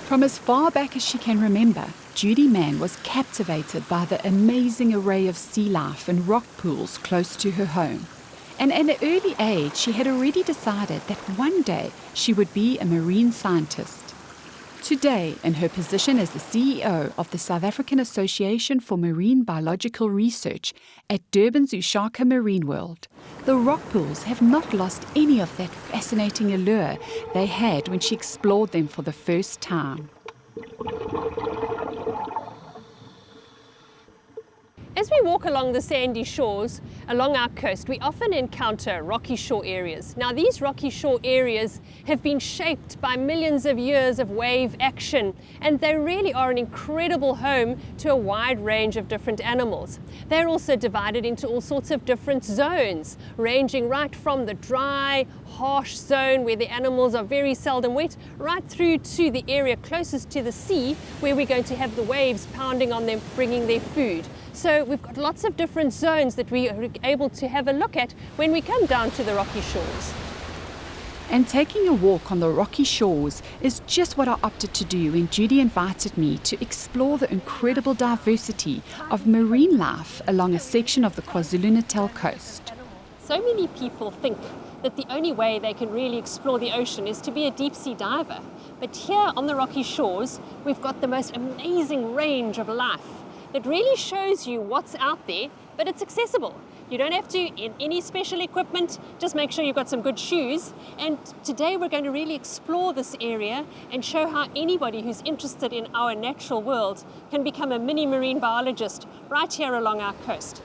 From as far back as she can remember, Judy Mann was captivated by the amazing array of sea life and rock pools close to her home. And at an early age, she had already decided that one day she would be a marine scientist. Today, in her position as the CEO of the South African Association for Marine Biological Research at Durban's Ushaka Marine World, the rock pools have not lost any of that fascinating allure they had when she explored them for the first time. As we walk along the sandy shores along our coast, we often encounter rocky shore areas. Now, these rocky shore areas have been shaped by millions of years of wave action, and they really are an incredible home to a wide range of different animals. They're also divided into all sorts of different zones, ranging right from the dry, harsh zone where the animals are very seldom wet, right through to the area closest to the sea, where we're going to have the waves pounding on them, bringing their food. So we've got lots of different zones that we are able to have a look at when we come down to the rocky shores. And taking a walk on the rocky shores is just what I opted to do when Judy invited me to explore the incredible diversity of marine life along a section of the KwaZulu-Natal coast. So many people think that the only way they can really explore the ocean is to be a deep sea diver. But here on the rocky shores, we've got the most amazing range of life that really shows you what's out there, but it's accessible. You don't have to in any special equipment, just make sure you've got some good shoes. And today we're going to really explore this area and show how anybody who's interested in our natural world can become a mini marine biologist right here along our coast.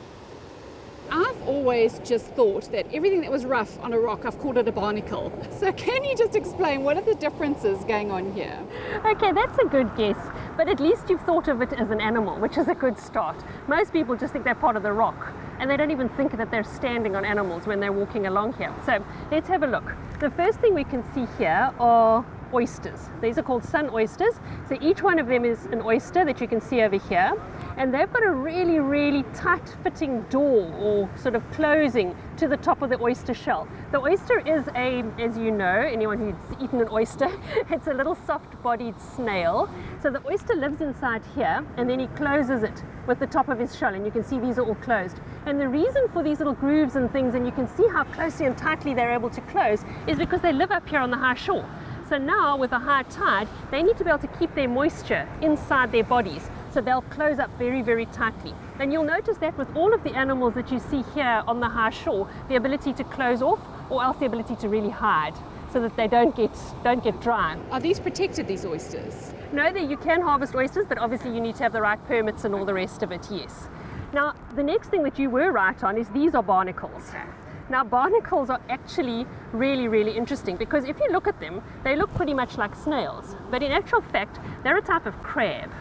I've always just thought that everything that was rough on a rock, I've called it a barnacle. So can you just explain what are the differences going on here? Okay, that's a good guess, but at least you've thought of it as an animal, which is a good start. Most people just think they're part of the rock, and they don't even think that they're standing on animals when they're walking along here. So let's have a look. The first thing we can see here are oysters. These are called sun oysters. So each one of them is an oyster that you can see over here. And they've got a really, really tight-fitting door or sort of closing to the top of the oyster shell. The oyster is as you know, anyone who's eaten an oyster, it's a little soft-bodied snail. So the oyster lives inside here, and then he closes it with the top of his shell, and you can see these are all closed. And the reason for these little grooves and things, and you can see how closely and tightly they're able to close, is because they live up here on the high shore. So now with a high tide, they need to be able to keep their moisture inside their bodies. So they'll close up very, very tightly. And you'll notice that with all of the animals that you see here on the high shore, the ability to close off, or else the ability to really hide, so that they don't get dry. Are these protected, these oysters? No, you can harvest oysters, but obviously you need to have the right permits and all the rest of it, yes. Now, the next thing that you were right on is these are barnacles. Okay. Now, barnacles are actually really, really interesting because if you look at them, they look pretty much like snails. But in actual fact, they're a type of crab,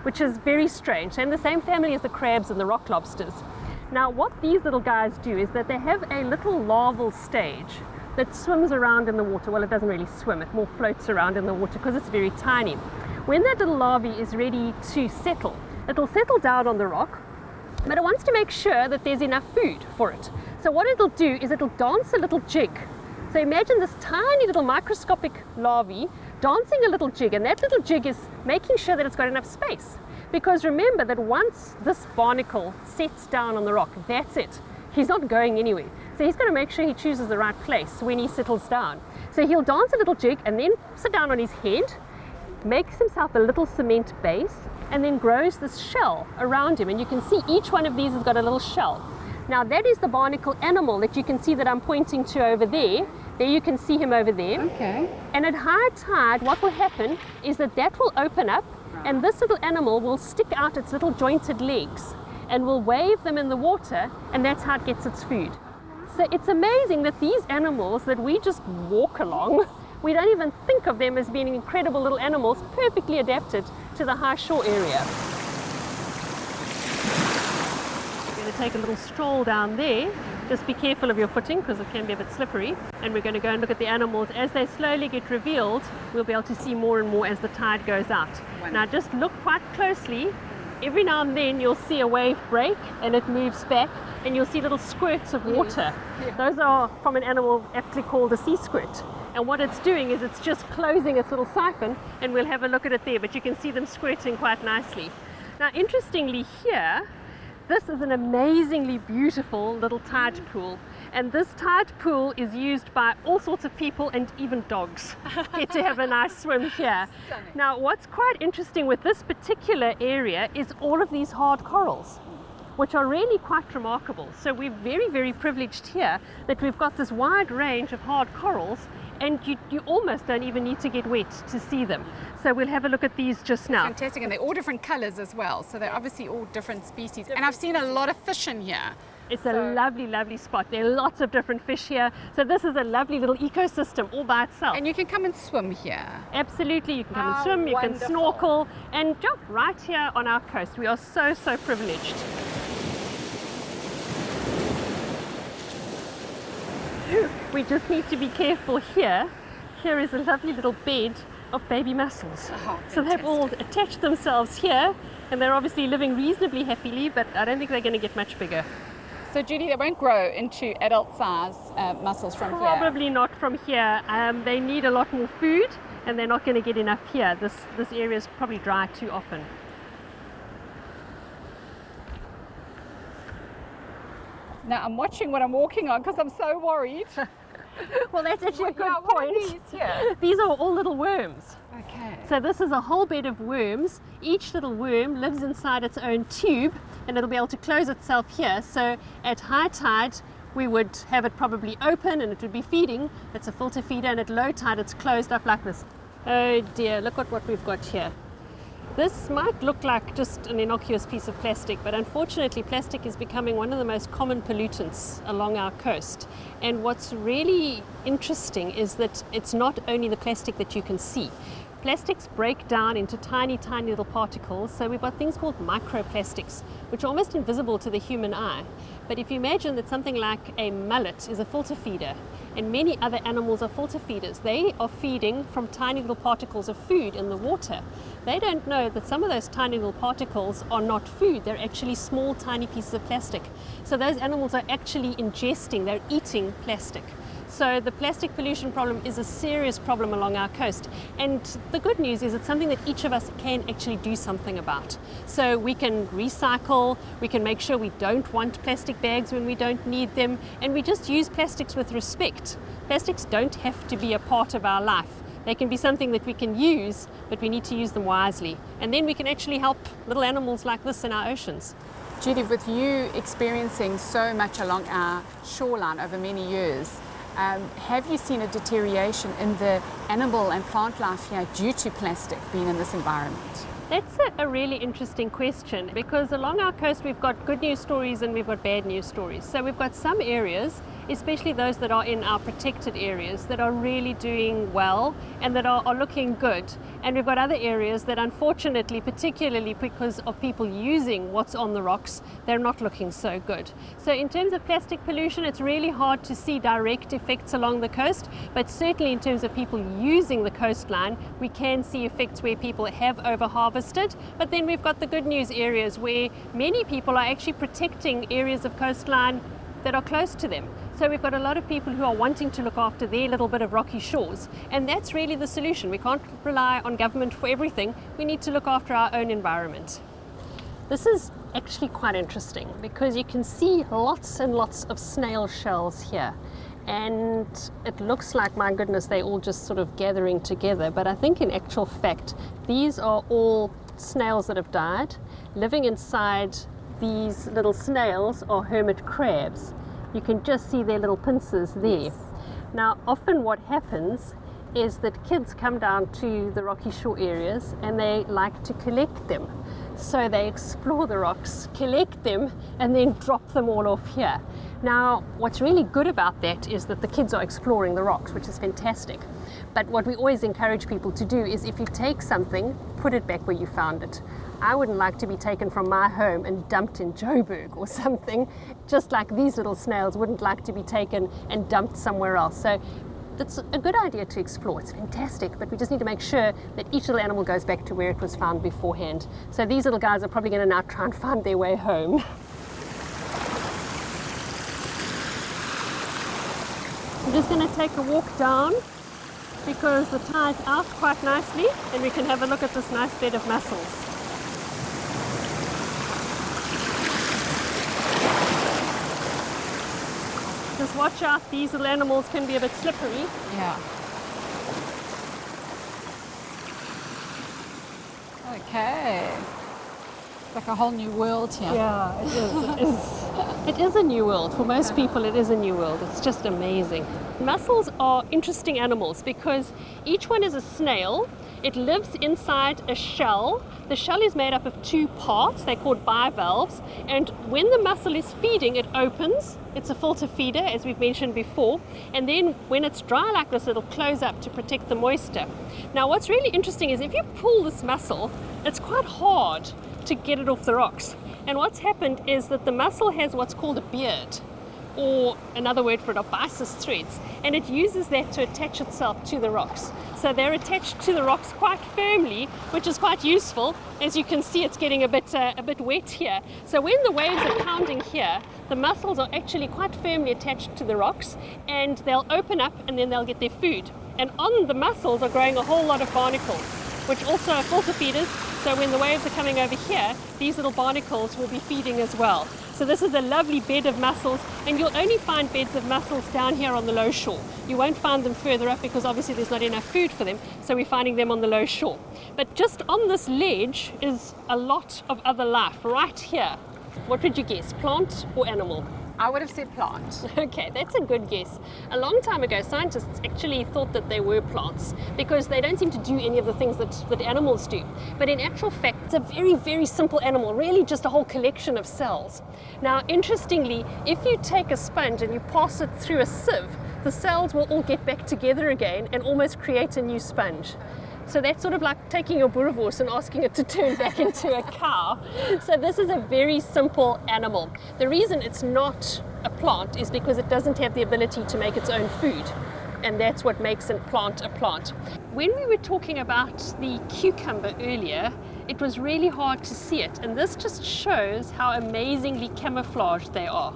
which is very strange. They're in the same family as the crabs and the rock lobsters. Now, what these little guys do is that they have a little larval stage that swims around in the water. Well, it doesn't really swim, it more floats around in the water because it's very tiny. When that little larvae is ready to settle, it'll settle down on the rock, but it wants to make sure that there's enough food for it. So what it'll do is it'll dance a little jig. So imagine this tiny little microscopic larvae dancing a little jig, and that little jig is making sure that it's got enough space. Because remember that once this barnacle sets down on the rock, that's it. He's not going anywhere. So he's got to make sure he chooses the right place when he settles down. So he'll dance a little jig and then sit down on his head, makes himself a little cement base, and then grows this shell around him. And you can see each one of these has got a little shell. Now that is the barnacle animal that you can see that I'm pointing to over there. There you can see him over there. Okay. And at high tide, what will happen is that will open up, and this little animal will stick out its little jointed legs and will wave them in the water, and that's how it gets its food. So it's amazing that these animals that we just walk along, we don't even think of them as being incredible little animals, perfectly adapted to the high shore area. We're going to take a little stroll down there. Just be careful of your footing because it can be a bit slippery. And we're going to go and look at the animals. As they slowly get revealed, we'll be able to see more and more as the tide goes out. Wonderful. Now just look quite closely. Every now and then you'll see a wave break and it moves back, and you'll see little squirts of water. Yes. Yeah. Those are from an animal aptly called a sea squirt. And what it's doing is it's just closing its little siphon, and we'll have a look at it there, but you can see them squirting quite nicely. Now, interestingly here, this is an amazingly beautiful little tide pool. And this tide pool is used by all sorts of people, and even dogs get to have a nice swim here. Stunning. Now, what's quite interesting with this particular area is all of these hard corals, which are really quite remarkable. So we're very, very privileged here that we've got this wide range of hard corals, and you almost don't even need to get wet to see them. So we'll have a look at these just now. Fantastic, and they're all different colors as well, so they're obviously all different species. And I've seen a lot of fish in here. It's a lovely, lovely spot. There are lots of different fish here. So this is a lovely little ecosystem all by itself. And you can come and swim here. Absolutely, you can come and How swim, you can wonderful. snorkel, and jump right here on our coast. We are so, so privileged. We just need to be careful here. Here is a lovely little bed of baby mussels. Oh, so they've all attached themselves here, and they're obviously living reasonably happily, but I don't think they're going to get much bigger. So Judy, they won't grow into adult size mussels from here? Probably not from here. They need a lot more food, and they're not going to get enough here. This area is probably dry too often. Now I'm watching what I'm walking on because I'm so worried. Well, that's actually a good Yeah, what are point. these here? These are all little worms. Okay. So this is a whole bed of worms. Each little worm lives inside its own tube, and it'll be able to close itself here. So at high tide, we would have it probably open and it would be feeding. It's a filter feeder, and at low tide, it's closed up like this. Oh dear, look at what we've got here. This might look like just an innocuous piece of plastic, but unfortunately plastic is becoming one of the most common pollutants along our coast. And what's really interesting is that it's not only the plastic that you can see. Plastics break down into tiny, tiny little particles. So we've got things called microplastics, which are almost invisible to the human eye. But if you imagine that something like a mullet is a filter feeder, and many other animals are filter feeders, they are feeding from tiny little particles of food in the water. They don't know that some of those tiny little particles are not food. They're actually small, tiny pieces of plastic. So those animals are actually ingesting, they're eating plastic. So the plastic pollution problem is a serious problem along our coast. And the good news is it's something that each of us can actually do something about. So we can recycle, we can make sure we don't want plastic bags when we don't need them, and we just use plastics with respect. Plastics don't have to be a part of our life. They can be something that we can use, but we need to use them wisely. And then we can actually help little animals like this in our oceans. Judy, with you experiencing so much along our shoreline over many years, have you seen a deterioration in the animal and plant life here due to plastic being in this environment? That's a really interesting question, because along our coast we've got good news stories and we've got bad news stories. So we've got some areas, especially those that are in our protected areas, that are really doing well and that are looking good. And we've got other areas that unfortunately, particularly because of people using what's on the rocks, they're not looking so good. So in terms of plastic pollution, it's really hard to see direct effects along the coast, but certainly in terms of people using the coastline, we can see effects where people have over-harvested. But then we've got the good news areas where many people are actually protecting areas of coastline that are close to them. So we've got a lot of people who are wanting to look after their little bit of rocky shores, and that's really the solution. We can't rely on government for everything. We need to look after our own environment. This is actually quite interesting because you can see lots and lots of snail shells here. And it looks like, my goodness, they're all just sort of gathering together. But I think in actual fact, these are all snails that have died. Living inside these little snails are hermit crabs. You can just see their little pincers there. Now, often what happens is that kids come down to the rocky shore areas and they like to collect them. So they explore the rocks, collect them, and then drop them all off here. Now, what's really good about that is that the kids are exploring the rocks, which is fantastic. But what we always encourage people to do is if you take something, put it back where you found it. I wouldn't like to be taken from my home and dumped in Joburg or something, just like these little snails wouldn't like to be taken and dumped somewhere else. So it's a good idea to explore. It's fantastic, but we just need to make sure that each little animal goes back to where it was found beforehand. So these little guys are probably going to now try and find their way home. I'm just going to take a walk down because the tide's out quite nicely and we can have a look at this nice bed of mussels. Just watch out, these little animals can be a bit slippery. Yeah. Okay. It's like a whole new world here. Yeah, it is. It is. It is a new world. For most people, it is a new world. It's just amazing. Mussels are interesting animals because each one is a snail. It lives inside a shell. The shell is made up of two parts. They're called bivalves. And when the mussel is feeding, it opens. It's a filter feeder, as we've mentioned before. And then when it's dry like this, it'll close up to protect the moisture. Now, what's really interesting is if you pull this mussel, it's quite hard to get it off the rocks. And what's happened is that the mussel has what's called a beard, or another word for it are byssus threads, and it uses that to attach itself to the rocks. So they're attached to the rocks quite firmly, which is quite useful. As you can see, it's getting a bit wet here. So when the waves are pounding here, the mussels are actually quite firmly attached to the rocks, and they'll open up and then they'll get their food. And on the mussels are growing a whole lot of barnacles, which also are filter feeders. So when the waves are coming over here, these little barnacles will be feeding as well. So this is a lovely bed of mussels, and you'll only find beds of mussels down here on the low shore. You won't find them further up because obviously there's not enough food for them, so we're finding them on the low shore. But just on this ledge is a lot of other life right here. What would you guess, plant or animal? I would have said plant. Okay, that's a good guess. A long time ago, scientists actually thought that they were plants because they don't seem to do any of the things that animals do. But in actual fact, it's a very, very simple animal, really just a whole collection of cells. Now, interestingly, if you take a sponge and you pass it through a sieve, the cells will all get back together again and almost create a new sponge. So that's sort of like taking your boerewors and asking it to turn back into a cow. So this is a very simple animal. The reason it's not a plant is because it doesn't have the ability to make its own food. And that's what makes a plant a plant. When we were talking about the cucumber earlier, it was really hard to see it. And this just shows how amazingly camouflaged they are.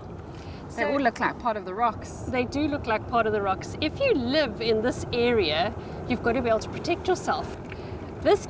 They all look like part of the rocks. They do look like part of the rocks. If you live in this area, you've got to be able to protect yourself. This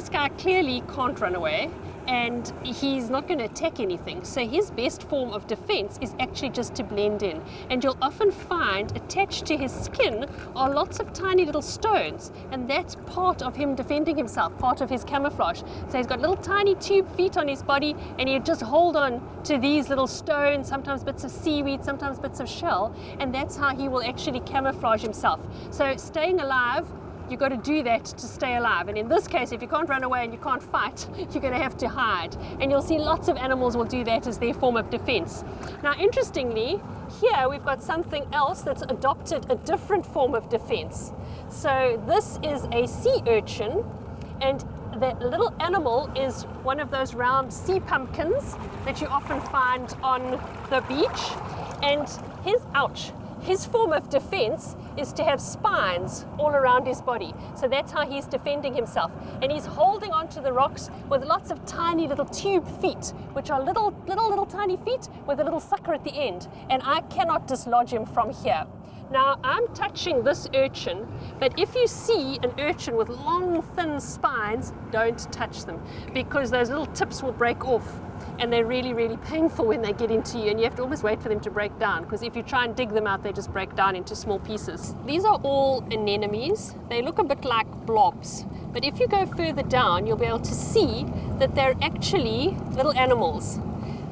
guy clearly can't run away, and he's not going to attack anything. So his best form of defense is actually just to blend in. And you'll often find attached to his skin are lots of tiny little stones, and that's part of him defending himself, part of his camouflage. So he's got little tiny tube feet on his body, and he'll just hold on to these little stones, sometimes bits of seaweed, sometimes bits of shell, and that's how he will actually camouflage himself. So staying alive, you've got to do that to stay alive. And in this case, if you can't run away and you can't fight, you're going to have to hide. And you'll see lots of animals will do that as their form of defense. Now, interestingly, here we've got something else that's adopted a different form of defense. So this is a sea urchin, and the little animal is one of those round sea pumpkins that you often find on the beach. And his form of defense is to have spines all around his body. So that's how he's defending himself. And he's holding onto the rocks with lots of tiny little tube feet, which are little tiny feet with a little sucker at the end. And I cannot dislodge him from here. Now, I'm touching this urchin, but if you see an urchin with long, thin spines, don't touch them, because those little tips will break off. And they're really, really painful when they get into you, and you have to almost wait for them to break down, because if you try and dig them out, they just break down into small pieces. These are all anemones. They look a bit like blobs, but if you go further down, you'll be able to see that they're actually little animals.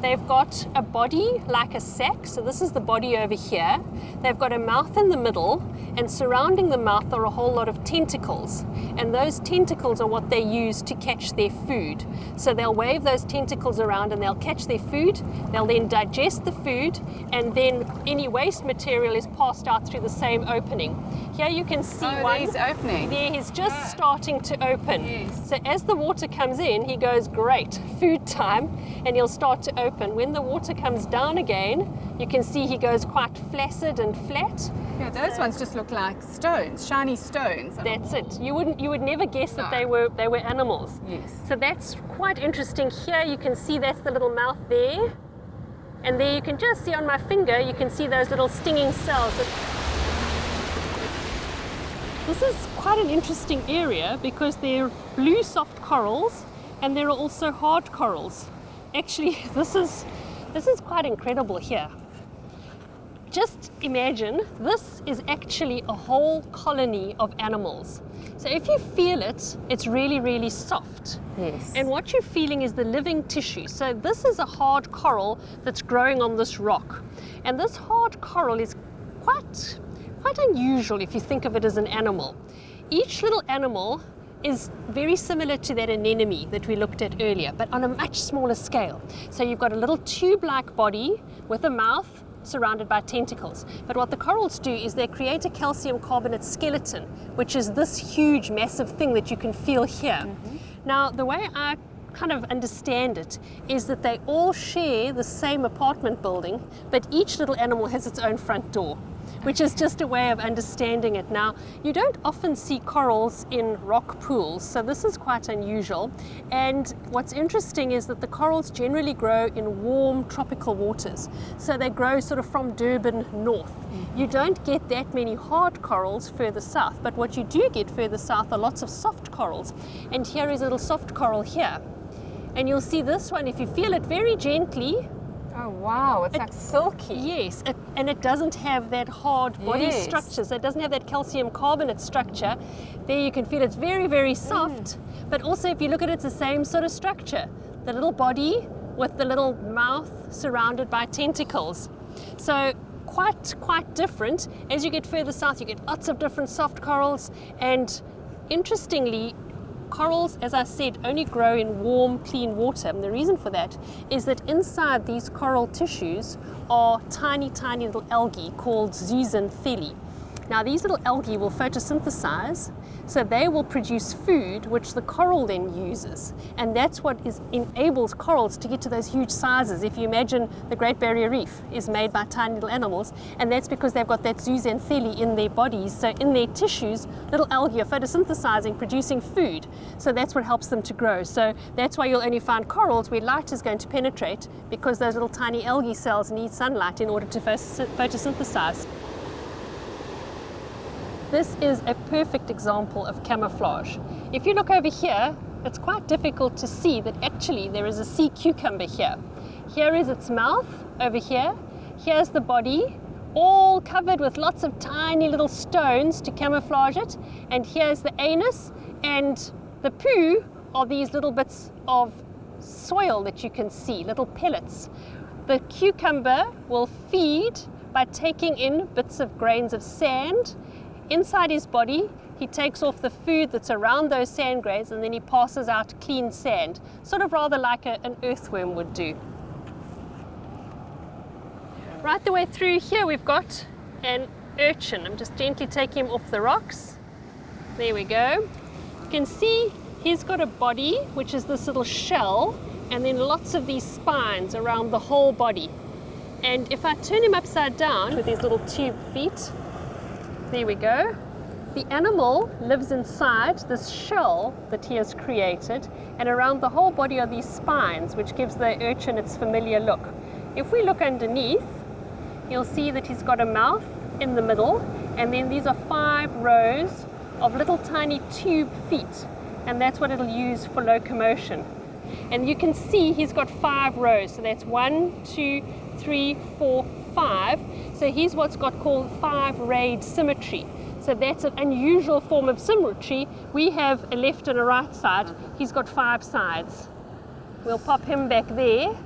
They've got a body like a sack, so this is the body over here. They've got a mouth in the middle, and surrounding the mouth are a whole lot of tentacles. And those tentacles are what they use to catch their food. So they'll wave those tentacles around and they'll catch their food. They'll then digest the food, and then any waste material is passed out through the same opening. Here you can see one. He's opening. There, he's just starting to open. Yes. So as the water comes in, he goes, great, food time, and he'll start to open. When the water comes down again, you can see he goes quite flaccid and flat. Yeah, those ones just look like stones, shiny stones. That's it. You would never guess that they were animals. Yes. So that's quite interesting. Here you can see that's the little mouth there. And there you can just see on my finger, you can see those little stinging cells. This is quite an interesting area because there are blue soft corals and there are also hard corals. Actually, this is quite incredible here. Just imagine, this is actually a whole colony of animals. So if you feel it, it's really, really soft. Yes. And what you're feeling is the living tissue. So this is a hard coral that's growing on this rock. And this hard coral is quite unusual if you think of it as an animal. Each little animal is very similar to that anemone that we looked at earlier, but on a much smaller scale. So you've got a little tube-like body with a mouth surrounded by tentacles. But what the corals do is they create a calcium carbonate skeleton, which is this huge, massive thing that you can feel here. Now, the way I kind of understand it is that they all share the same apartment building, but each little animal has its own front door, which is just a way of understanding it. Now, you don't often see corals in rock pools, so this is quite unusual. And what's interesting is that the corals generally grow in warm tropical waters. So they grow sort of from Durban north. You don't get that many hard corals further south, but what you do get further south are lots of soft corals. And here is a little soft coral here. And you'll see this one, if you feel it very gently. Oh wow, it's like silky. Yes, and it doesn't have that hard body structure, so it doesn't have that calcium carbonate structure. There you can feel it's very, very soft, but also if you look at it, it's the same sort of structure. The little body with the little mouth surrounded by tentacles. So quite different. As you get further south, you get lots of different soft corals, and interestingly, corals, as I said, only grow in warm, clean water. And the reason for that is that inside these coral tissues are tiny, tiny little algae called zooxanthellae. Now, these little algae will photosynthesize, so they will produce food which the coral then uses. And that's what enables corals to get to those huge sizes. If you imagine the Great Barrier Reef is made by tiny little animals, and that's because they've got that zooxanthellae in their bodies. So in their tissues, little algae are photosynthesizing, producing food. So that's what helps them to grow. So that's why you'll only find corals where light is going to penetrate, because those little tiny algae cells need sunlight in order to photosynthesize. This is a perfect example of camouflage. If you look over here, it's quite difficult to see that actually there is a sea cucumber here. Here is its mouth over here. Here's the body, all covered with lots of tiny little stones to camouflage it. And here's the anus, and the poo are these little bits of soil that you can see, little pellets. The cucumber will feed by taking in bits of grains of sand. Inside his body, he takes off the food that's around those sand grains, and then he passes out clean sand, sort of rather like an earthworm would do. Right the way through here, we've got an urchin. I'm just gently taking him off the rocks. There we go. You can see he's got a body, which is this little shell, and then lots of these spines around the whole body. And if I turn him upside down with these little tube feet, there we go. The animal lives inside this shell that he has created, and around the whole body are these spines, which gives the urchin its familiar look. If we look underneath, you'll see that he's got a mouth in the middle, and then these are 5 rows of little tiny tube feet, and that's what it'll use for locomotion. And you can see he's got 5 rows, so that's 1, 2, 3, 4, 5. So he's what's called 5-rayed symmetry. So that's an unusual form of symmetry. We have a left and a right side. He's got 5 sides. We'll pop him back there.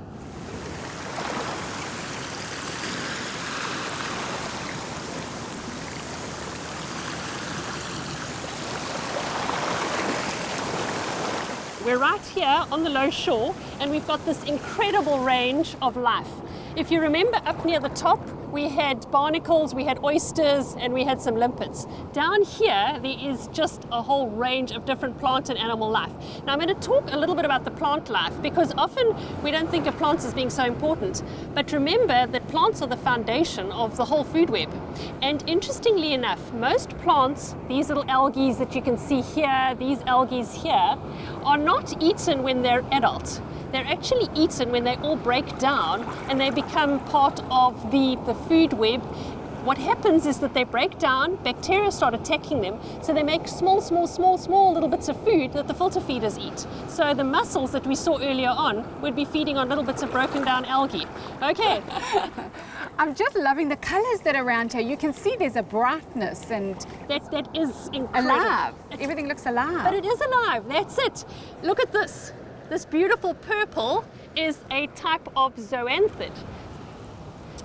We're right here on the low shore, and we've got this incredible range of life. If you remember, up near the top, we had barnacles, we had oysters, and we had some limpets. Down here, there is just a whole range of different plant and animal life. Now, I'm going to talk a little bit about the plant life, because often we don't think of plants as being so important. But remember that plants are the foundation of the whole food web. And interestingly enough, most plants, these little algae that you can see here, these algae here, are not eaten when they're adult. They're actually eaten when they all break down and they become part of the food web what happens is that they break down, bacteria start attacking them, so they make small little bits of food that the filter feeders eat. So the mussels that we saw earlier on would be feeding on little bits of broken down algae. Okay. I'm just loving the colors that are around here. You can see there's a brightness and That is incredible. alive. Everything looks alive. But it is alive, that's it. Look at this. This beautiful purple is a type of zoanthid.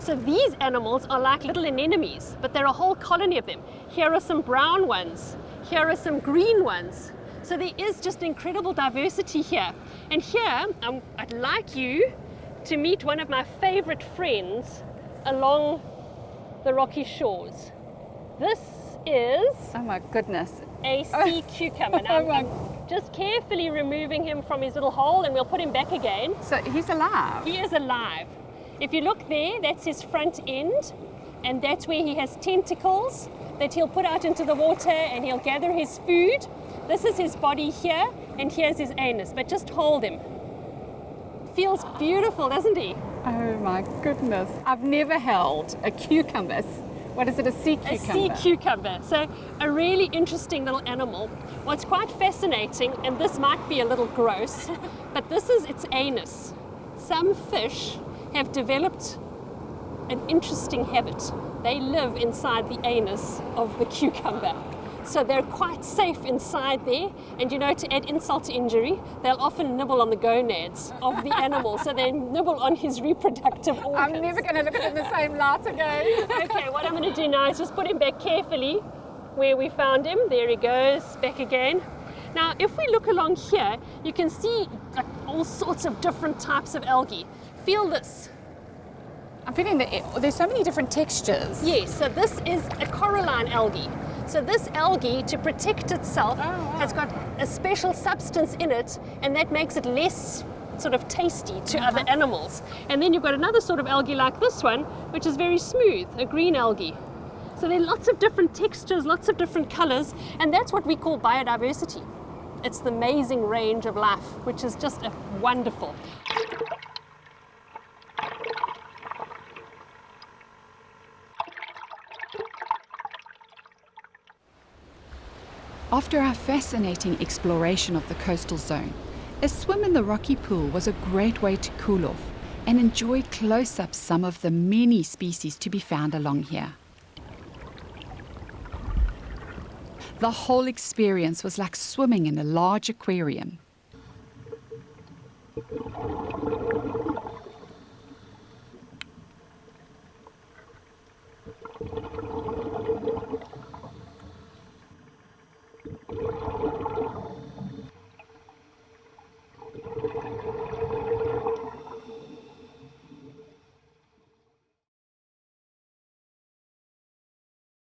So these animals are like little anemones, but there are a whole colony of them. Here are some brown ones. Here are some green ones. So there is just incredible diversity here. And here, I'd like you to meet one of my favorite friends along the rocky shores. This is Oh my goodness. a sea cucumber. Now, Oh my- I'm just carefully removing him from his little hole, and we'll put him back again. So he's alive. He is alive. If you look there, that's his front end, and that's where he has tentacles that he'll put out into the water and he'll gather his food. This is his body here, and here's his anus, but just hold him. Feels beautiful, doesn't he? Oh my goodness. I've never held a cucumber. What is it, a sea A cucumber? sea cucumber. So a really interesting little animal. What's quite fascinating, and this might be a little gross, but this is its anus. Some fish have developed an interesting habit. They live inside the anus of the cucumber. So they're quite safe inside there, and you know, to add insult to injury, they'll often nibble on the gonads of the animal, so they nibble on his reproductive organs. I'm never going to look at it in the same light again. Okay, what I'm going to do now is just put him back carefully where we found him. There he goes, back again. Now, if we look along here, you can see all sorts of different types of algae. Feel this. I'm feeling that there's so many different textures. Yes, so this is a coralline algae. So this algae, to protect itself, has got a special substance in it, and that makes it less sort of tasty to other animals. And then you've got another sort of algae like this one, which is very smooth, a green algae. So there are lots of different textures, lots of different colors, and that's what we call biodiversity. It's the amazing range of life, which is just wonderful. After our fascinating exploration of the coastal zone, a swim in the rocky pool was a great way to cool off and enjoy close-up some of the many species to be found along here. The whole experience was like swimming in a large aquarium.